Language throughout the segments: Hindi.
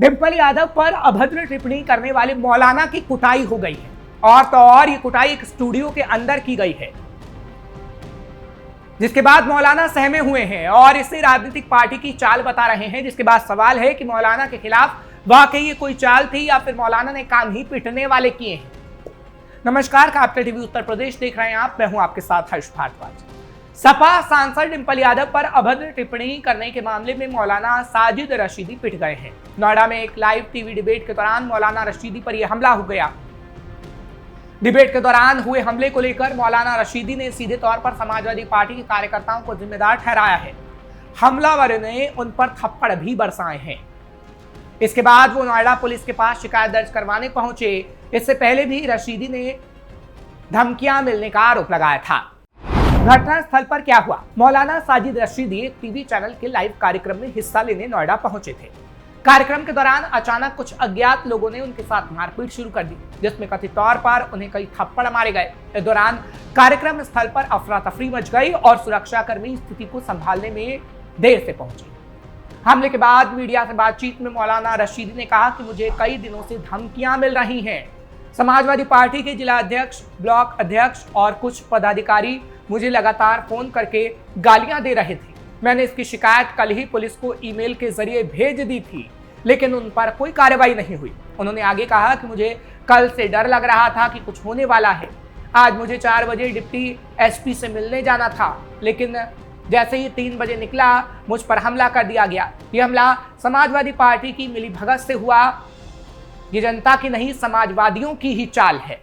डिंपल यादव पर अभद्र टिप्पणी करने वाले मौलाना की कुटाई हो गई है, और तो और ये कुटाई एक स्टूडियो के अंदर की गई है, जिसके बाद मौलाना सहमे हुए हैं और इसे राजनीतिक पार्टी की चाल बता रहे हैं। जिसके बाद सवाल है कि मौलाना के खिलाफ वाकई ये कोई चाल थी या फिर मौलाना ने काम ही पिटने वाले किए हैं। नमस्कार, कैपिटल टीवी उत्तर प्रदेश देख रहे हैं आप, मैं हूं आपके साथ हर्ष भारद्वाज। सपा सांसद डिंपल यादव पर अभद्र टिप्पणी करने के मामले में मौलाना साजिद रशीदी पिट गए हैं। नोएडा में एक लाइव टीवी डिबेट के दौरान मौलाना रशीदी पर यह हमला हो गया। डिबेट के दौरान हुए हमले को लेकर मौलाना रशीदी ने सीधे तौर पर समाजवादी पार्टी के कार्यकर्ताओं को जिम्मेदार ठहराया है। हमलावर ने उन पर थप्पड़ भी बरसाए हैं। इसके बाद वो नोएडा पुलिस के पास शिकायत दर्ज करवाने पहुंचे। इससे पहले भी रशीदी ने धमकियां मिलने का आरोप लगाया था। घटनास्थल पर क्या हुआ? मौलाना साजिद रशीदी एक टीवी चैनल के लाइव कार्यक्रम में हिस्सा लेने नोएडा पहुंचे थे। कार्यक्रम के दौरान अचानक कुछ अज्ञात लोगों ने उनके साथ मारपीट शुरू कर दी, जिसमें कथित तौर पर उन्हें कई थप्पड़ मारे गए। इस दौरान कार्यक्रम स्थल पर अफरा तफरी मच गई और सुरक्षाकर्मी स्थिति को संभालने में देर से पहुंचे। हमले के बाद मीडिया से बातचीत में मौलाना रशीदी ने कहा कि मुझे कई दिनों से धमकियां मिल रही हैं। समाजवादी पार्टी के जिला अध्यक्ष, ब्लॉक अध्यक्ष और कुछ पदाधिकारी मुझे लगातार फोन करके गालियां दे रहे थे। मैंने इसकी शिकायत कल ही पुलिस को ईमेल के जरिए भेज दी थी, लेकिन उन पर कोई कार्रवाई नहीं हुई। उन्होंने आगे कहा कि मुझे कल से डर लग रहा था कि कुछ होने वाला है। आज मुझे 4 बजे डिप्टी एसपी से मिलने जाना था, लेकिन जैसे ही 3 बजे निकला मुझ पर हमला कर दिया गया। यह हमला समाजवादी पार्टी की मिलीभगत से हुआ। ये जनता की नहीं, समाजवादियों की ही चाल है।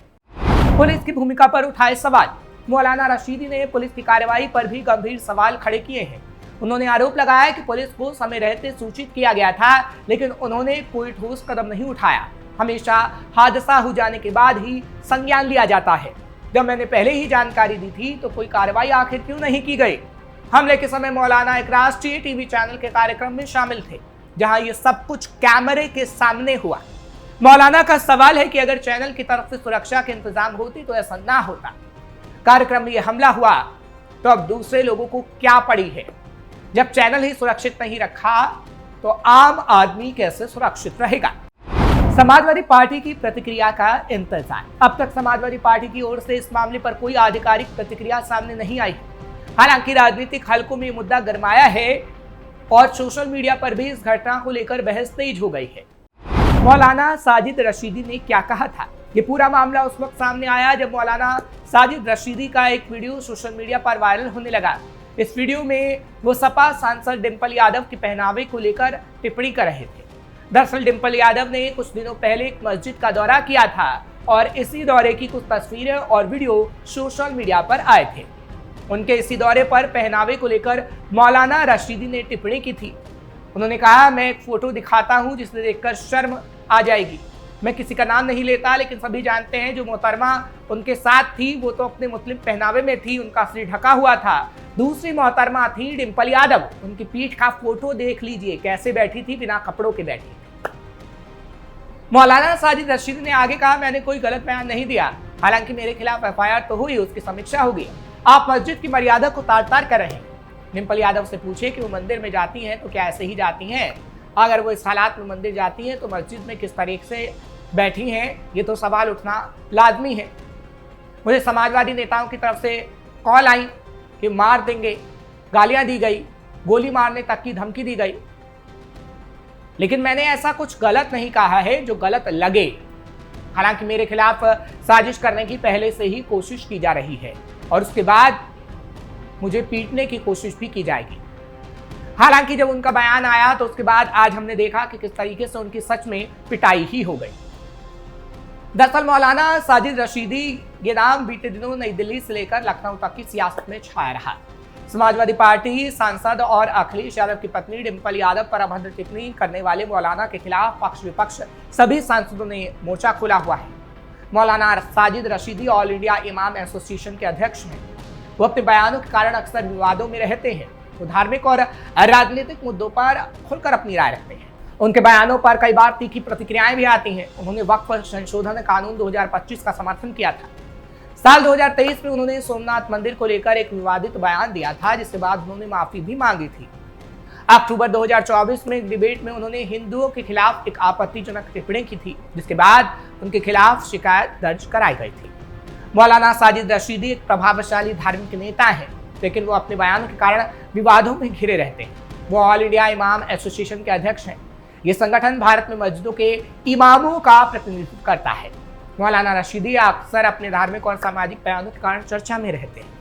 पुलिस की भूमिका पर उठाए सवाल। मौलाना रशीदी ने पुलिस की कार्रवाई पर भी गंभीर सवाल खड़े किए हैं। उन्होंने आरोप लगाया कि पुलिस को समय रहते सूचित किया गया था, लेकिन उन्होंने कोई ठोस कदम नहीं उठाया। हमेशा हादसा हो जाने के बाद ही संज्ञान लिया जाता है। जब मैंने पहले ही जानकारी दी थी तो कोई कार्रवाई आखिर क्यों नहीं की गई? हमले के समय मौलाना एक राष्ट्रीय टीवी चैनल के कार्यक्रम में शामिल थे, जहां ये सब कुछ कैमरे के सामने हुआ। मौलाना का सवाल है कि अगर चैनल की तरफ से सुरक्षा के इंतजाम होती तो ऐसा ना होता। कार्यक्रम में यह हमला हुआ तो अब दूसरे लोगों को क्या पड़ी है? जब चैनल ही सुरक्षित नहीं रखा तो आम आदमी कैसे सुरक्षित रहेगा? समाजवादी पार्टी की प्रतिक्रिया का इंतजार। अब तक समाजवादी पार्टी की ओर से इस मामले पर कोई आधिकारिक प्रतिक्रिया सामने नहीं आई। हालांकि राजनीतिक हलकों में मुद्दा गरमाया है और सोशल मीडिया पर भी इस घटना को लेकर बहस तेज हो गई है। मौलाना साजिद रशीदी ने क्या कहा था? ये पूरा मामला उस वक्त सामने आया जब मौलाना साजिद रशीदी का एक वीडियो सोशल मीडिया पर वायरल होने लगा। इस वीडियो में वो सपा सांसद डिंपल यादव के पहनावे को लेकर टिप्पणी कर रहे थे। दरअसल डिंपल यादव ने कुछ दिनों पहले एक मस्जिद का दौरा किया था और इसी दौरे की कुछ तस्वीरें और वीडियो सोशल मीडिया पर आए थे। उनके इसी दौरे पर पहनावे को लेकर मौलाना रशीदी ने टिप्पणी की थी। उन्होंने कहा, मैं एक फोटो दिखाता हूं जिसे देखकर शर्म आ जाएगी। मैं किसी का नाम नहीं लेता, लेकिन सभी जानते हैं जो मोहतरमा उनके साथ थी वो तो अपने मुस्लिम पहनावे में थी, उनका सिर ढका हुआ था। दूसरी मोहतरमा थी डिंपल यादव, उनकी पीठ का फोटो देख लीजिए कैसे बैठी थी, बिना कपड़ों के बैठी थी। मौलाना साजिद रशीदी ने आगे कहा, मैंने कोई गलत बयान नहीं दिया। हालांकि मेरे खिलाफ एफआईआर तो हुई, उसकी समीक्षा होगी। आप मस्जिद की मर्यादा को तार तार कर रहे हैं। डिंपल यादव से पूछे कि वो मंदिर में जाती हैं तो क्या ऐसे ही जाती हैं? अगर वो इस हालात में मंदिर जाती हैं तो मस्जिद में किस तरीके से बैठी हैं, ये तो सवाल उठना लाजमी है। मुझे समाजवादी नेताओं की तरफ से कॉल आई कि मार देंगे, गालियां दी गई, गोली मारने तक की धमकी दी गई, लेकिन मैंने ऐसा कुछ गलत नहीं कहा है जो गलत लगे। हालांकि मेरे खिलाफ साजिश करने की पहले से ही कोशिश की जा रही है और उसके बाद मुझे पीटने की कोशिश भी की जाएगी। हालांकि जब उनका बयान आया तो उसके बाद आज हमने देखा कि किस तरीके से उनकी सच में पिटाई ही हो गई। दरअसल मौलाना साजिद रशीदी ये नाम बीते दिनों नई दिल्ली से लेकर लखनऊ तक की सियासत में छाया रहा। समाजवादी पार्टी सांसद और अखिलेश यादव की पत्नी डिंपल यादव पर अभद्र टिप्पणी करने वाले मौलाना के खिलाफ पक्ष विपक्ष सभी सांसदों ने मोर्चा खोला हुआ है। मौलाना साजिद रशीदी ऑल इंडिया इमाम एसोसिएशन के अध्यक्ष हैं। वो अपने बयानों के कारण अक्सर विवादों में रहते हैं। वो धार्मिक और राजनीतिक मुद्दों पर खुलकर अपनी राय रखते हैं। उनके बयानों पर कई बार तीखी प्रतिक्रियाएं भी आती हैं। उन्होंने वक्फ संशोधन कानून 2025 का समर्थन किया था। साल 2023 में उन्होंने सोमनाथ मंदिर को लेकर एक विवादित बयान दिया था, जिसके बाद उन्होंने माफी भी मांगी थी। अक्टूबर 2024 में एक डिबेट में उन्होंने हिंदुओं के खिलाफ एक आपत्तिजनक टिप्पणी की थी, जिसके बाद उनके खिलाफ शिकायत दर्ज कराई गई थी। मौलाना साजिद रशीदी एक प्रभावशाली धार्मिक नेता हैं, लेकिन वो अपने बयानों के कारण विवादों में घिरे रहते हैं। वो ऑल इंडिया इमाम एसोसिएशन के अध्यक्ष हैं। ये संगठन भारत में मस्जिदों के इमामों का प्रतिनिधित्व करता है। मौलाना रशीदी अक्सर अपने धार्मिक और सामाजिक बयानों के कारण चर्चा में रहते हैं।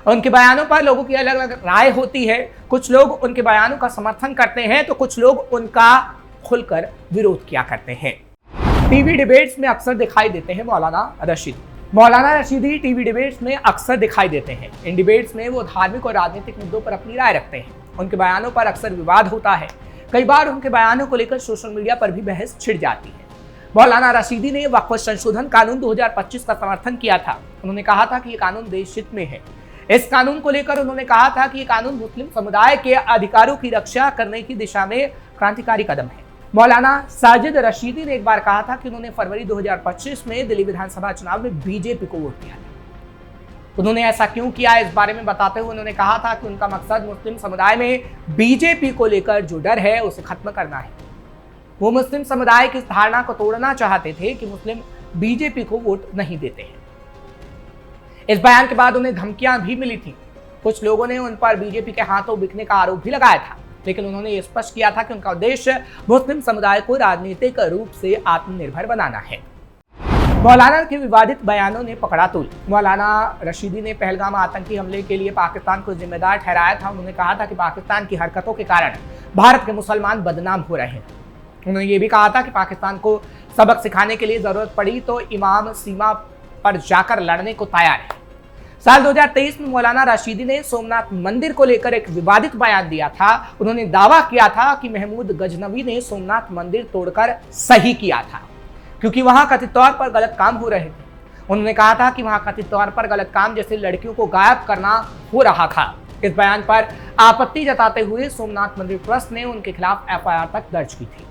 उनके बयानों पर लोगों की अलग अलग राय होती है। कुछ लोग उनके बयानों का समर्थन करते हैं तो कुछ लोग उनका खुलकर विरोध किया करते हैं। टीवी डिबेट्स में अक्सर दिखाई देते हैं मौलाना रशीदी टीवी डिबेट्स में अक्सर दिखाई देते हैं। इन डिबेट्स में वो धार्मिक और राजनीतिक मुद्दों पर अपनी राय रखते हैं। उनके बयानों पर अक्सर विवाद होता है। कई बार उनके बयानों को लेकर सोशल मीडिया पर भी बहस छिड़ जाती है। मौलाना रशीदी ने वक्फ संशोधन कानून 2025 का समर्थन किया था। उन्होंने कहा था कि ये कानून देश हित में है। इस कानून को लेकर उन्होंने कहा था कि ये कानून मुस्लिम समुदाय के अधिकारों की रक्षा करने की दिशा में क्रांतिकारी कदम है। मौलाना साजिद रशीदी ने एक बार कहा था कि उन्होंने फरवरी 2025 में दिल्ली विधानसभा चुनाव में बीजेपी को वोट दिया था। उन्होंने ऐसा क्यों किया, इस बारे में बताते हुए उन्होंने कहा था कि उनका मकसद मुस्लिम समुदाय में बीजेपी को लेकर जो डर है उसे खत्म करना है। वो मुस्लिम समुदाय की इस धारणा को तोड़ना चाहते थे कि मुस्लिम बीजेपी को वोट नहीं देते हैं। इस बयान के बाद उन्हें धमकियां भी मिली थी। कुछ लोगों ने उन पर बीजेपी के हाथों बिकने का आरोप भी लगाया था, लेकिन उन्होंने ये स्पष्ट किया था कि उनका उद्देश्य मुस्लिम समुदाय को राजनीतिक रूप से आत्मनिर्भर बनाना है। मौलाना के विवादित बयानों ने पकड़ा तूल। मौलाना रशीदी ने पहलगाम आतंकी हमले के लिए पाकिस्तान को जिम्मेदार ठहराया था। उन्होंने कहा था कि पाकिस्तान की हरकतों के कारण भारत के मुसलमान बदनाम हो रहे हैं। उन्होंने ये भी कहा था कि पाकिस्तान को सबक सिखाने के लिए जरूरत पड़ी तो इमाम सीमा पर जाकर लड़ने को तैयार है। साल 2023 में मौलाना रशीदी ने सोमनाथ मंदिर को लेकर एक विवादित बयान दिया था। उन्होंने दावा किया था कि महमूद गजनवी ने सोमनाथ मंदिर तोड़कर सही किया था, क्योंकि वहां कथित तौर पर गलत काम हो रहे थे। उन्होंने कहा था कि वहां कथित तौर पर गलत काम जैसे लड़कियों को गायब करना हो रहा था। इस बयान पर आपत्ति जताते हुए सोमनाथ मंदिर ट्रस्ट ने उनके खिलाफ एफआईआर तक दर्ज की थी।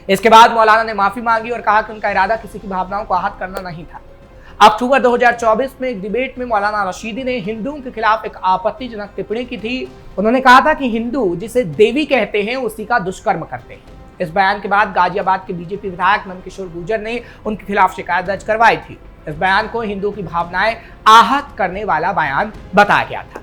इसके बाद मौलाना ने माफी मांगी और कहा कि उनका इरादा किसी की भावनाओं को आहत करना नहीं था। अक्टूबर 2024 में एक डिबेट में मौलाना रशीदी ने हिंदुओं के खिलाफ एक आपत्तिजनक टिप्पणी की थी। उन्होंने कहा था कि हिंदू जिसे देवी कहते हैं उसी का दुष्कर्म करते हैं। इस बयान के बाद गाजियाबाद के बीजेपी विधायक नंदकिशोर गुर्जर ने उनके खिलाफ शिकायत दर्ज करवाई थी। इस बयान को हिंदुओं की भावनाएं आहत करने वाला बयान बताया गया था।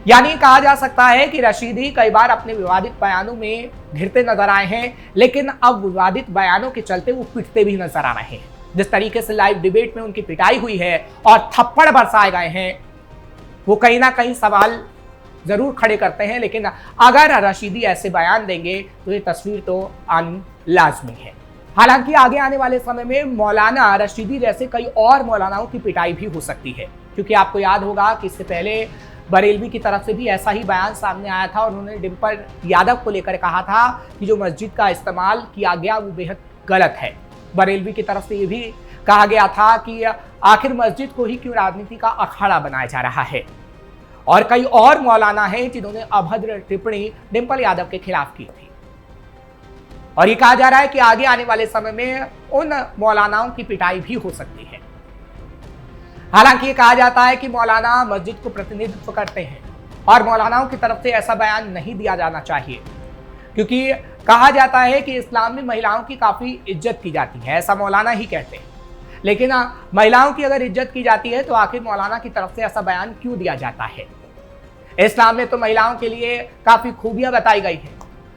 यानी कहा जा सकता है कि रशीदी कई बार अपने विवादित बयानों में घिरते नजर आए हैं, लेकिन अब विवादित बयानों के चलते वो पिटते भी नजर आ रहे हैं। जिस तरीके से लाइव डिबेट में उनकी पिटाई हुई है और थप्पड़ बरसाए गए हैं, वो कहीं ना कहीं सवाल जरूर खड़े करते हैं। लेकिन अगर रशीदी ऐसे बयान देंगे तो ये तस्वीर तो आनी लाजमी है। हालांकि आगे आने वाले समय में मौलाना रशीदी जैसे कई और मौलानाओं की पिटाई भी हो सकती है, क्योंकि आपको याद होगा कि इससे पहले बरेलवी की तरफ से भी ऐसा ही बयान सामने आया था और उन्होंने डिम्पल यादव को लेकर कहा था कि जो मस्जिद का इस्तेमाल किया गया वो बेहद गलत है। बरेलवी की तरफ से ये भी कहा गया था कि आखिर मस्जिद को ही क्यों राजनीति का अखाड़ा बनाया जा रहा है। और कई और मौलाना हैं जिन्होंने अभद्र टिप्पणी डिम्पल यादव के खिलाफ की थी। और ये कहा जा रहा है कि आगे आने वाले समय में उन मौलानाओं की पिटाई भी हो सकती है। हालांकि ये कहा जाता है कि मौलाना मस्जिद को प्रतिनिधित्व करते हैं और मौलानाओं की तरफ से ऐसा बयान नहीं दिया जाना चाहिए, क्योंकि कहा जाता है कि इस्लाम में महिलाओं की काफी इज्जत की जाती है, ऐसा मौलाना ही कहते हैं। लेकिन महिलाओं की अगर इज्जत की जाती है तो आखिर मौलाना की तरफ से ऐसा बयान क्यों दिया जाता है। इस्लाम में तो महिलाओं के लिए काफी खूबियां बताई गई है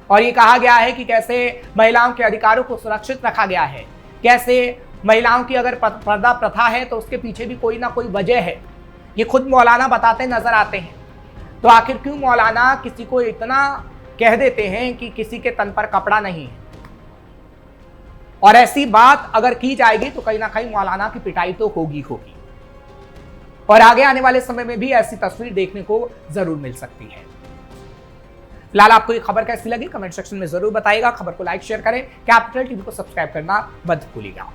और ये कहा गया है कि कैसे महिलाओं के अधिकारों को सुरक्षित रखा गया है, कैसे महिलाओं की अगर पर्दा प्रथा है तो उसके पीछे भी कोई ना कोई वजह है। ये खुद मौलाना बताते नजर आते हैं। तो आखिर क्यों मौलाना किसी को इतना कह देते हैं कि किसी के तन पर कपड़ा नहीं है, और ऐसी बात अगर की जाएगी तो कहीं ना कहीं मौलाना की पिटाई तो होगी और आगे आने वाले समय में भी ऐसी तस्वीर देखने को जरूर मिल सकती है। फिलहाल आपको ये खबर कैसी लगी कमेंट सेक्शन में जरूर बताइएगा। खबर को लाइक शेयर करें, कैपिटल टीवी को सब्सक्राइब करना मत भूलिएगा।